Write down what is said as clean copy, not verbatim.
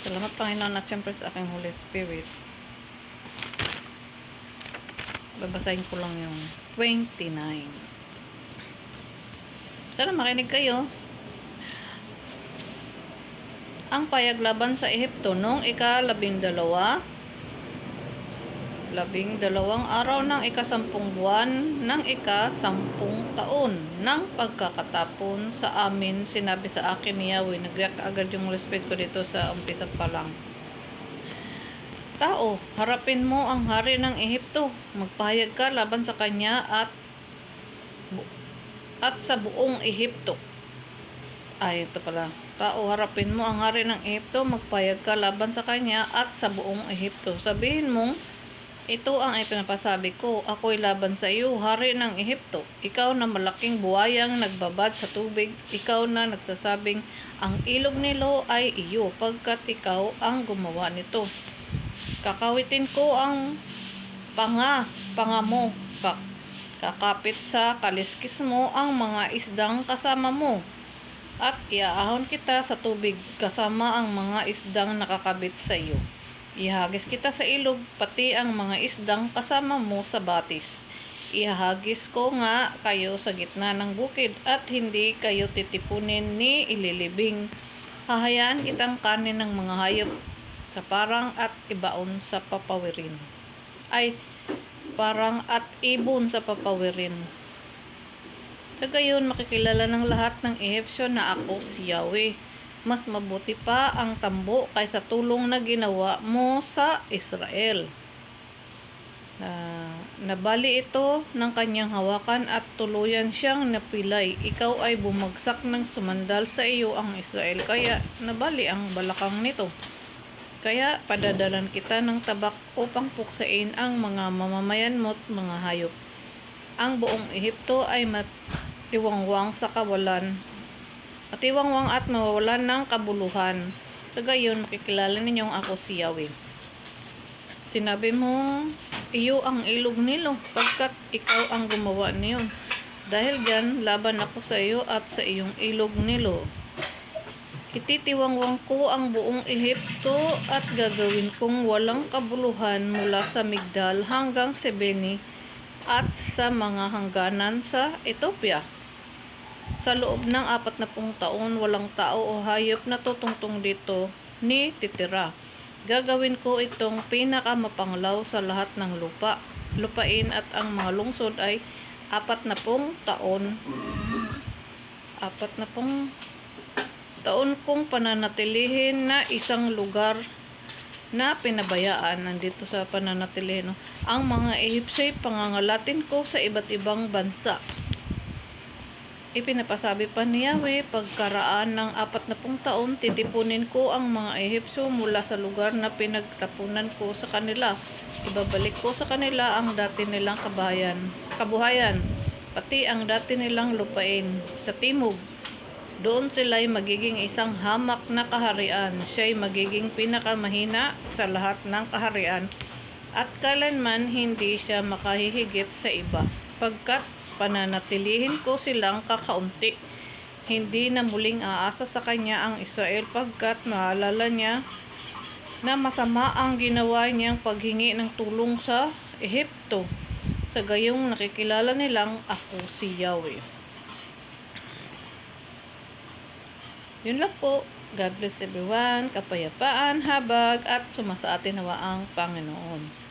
Salamat Panginoon at syempre sa aking Holy Spirit. Babasahin ko lang yung 29. Sana makinig kayo. Ang payag laban sa Ehipto noong ika-12, 12 araw ng ika-10 buwan ng ika-10 taon ng pagkakatapon sa amin, sinabi sa akin ni Yahweh. Nag-react agad yung respect ko dito sa umpisa pa lang. Tao, harapin mo ang hari ng Ehipto. Magpahayag ka laban sa kanya at sa buong Ehipto. Ay, ito pala. Tao, harapin mo ang hari ng Ehipto. Magpahayag ka laban sa kanya at sa buong Ehipto. Sabihin mong, ito ang ipinapasabi ko, ako'y laban sa iyo, hari ng Ehipto. Ikaw na malaking buwayang nagbabad sa tubig, ikaw na nagsasabing, ang ilog nilo ay iyo, pagkat ikaw ang gumawa nito. Kakawitin ko ang panga mo, kakapit sa kaliskis mo ang mga isdang kasama mo, at iaahon kita sa tubig kasama ang mga isdang nakakabit sa iyo. Ihagis kita sa ilog, pati ang mga isdang kasama mo sa batis. Ihagis ko nga kayo sa gitna ng bukid, at hindi kayo titipunin ni ililibing. Hahayaan kitang kanin ng mga hayop sa parang at ibaon sa papawirin. Ay, parang at ibon sa papawirin. Sa gayon, makikilala ng lahat ng Ehipsyo na ako si Yahweh. Mas mabuti pa ang tambo kaysa tulong na ginawa mo sa Israel. Nabali ito ng kanyang hawakan at tuluyan siyang napilay. Ikaw ay bumagsak ng sumandal sa iyo ang Israel, kaya nabali ang balakang nito. Kaya padadalan kita ng tabak upang puksain ang mga mamamayan mo't mga hayop. Ang buong Ehipto ay matiwangwang sa kawalan, matiwangwang at mawawalan ng kabuluhan. Sa gayon, makikilala ninyong ako si Yahweh. Sinabi mo, iyo ang ilog nilo, pagkat ikaw ang gumawa niyon. Dahil dyan, laban ako sa iyo at sa iyong ilog nilo. Ititiwangwang ko ang buong Ehipto at gagawin kong walang kabuluhan mula sa Migdal hanggang Sebene at sa mga hangganan sa Ethiopia. Sa loob ng 40 taon, walang tao o hayop na tutungtong dito ni titira. Gagawin ko itong pinakamapanglaw sa lahat ng lupain, at ang mga lungsod ay 40 taon. 40 taon kong pananatilihin na isang lugar na pinabayaan. Nandito sa pananatilihin, ang mga Ehipsyo'y pangangalatin ko sa iba't ibang bansa. Ipinapasabi pa ni Yahweh, pagkaraan ng 40 taon, titipunin ko ang mga Ehipsyo mula sa lugar na pinagtapunan ko sa kanila. Ibabalik ko sa kanila ang dati nilang kabuhayan, pati ang dati nilang lupain sa timog. Doon sila'y magiging isang hamak na kaharian. Siya'y magiging pinakamahina sa lahat ng kaharian, at kailanman hindi siya makahihigit sa iba, pagkat pananatilihin ko silang kakaunti. Hindi na muling aasa sa kanya ang Israel, pagkat maalala niya na masama ang ginawa niyang paghingi ng tulong sa Ehipto. Sa gayong nakikilala nilang ako si Yahweh. Yun lang po. God bless everyone. Kapayapaan, habag, at sumasa atin nawa ang Panginoon.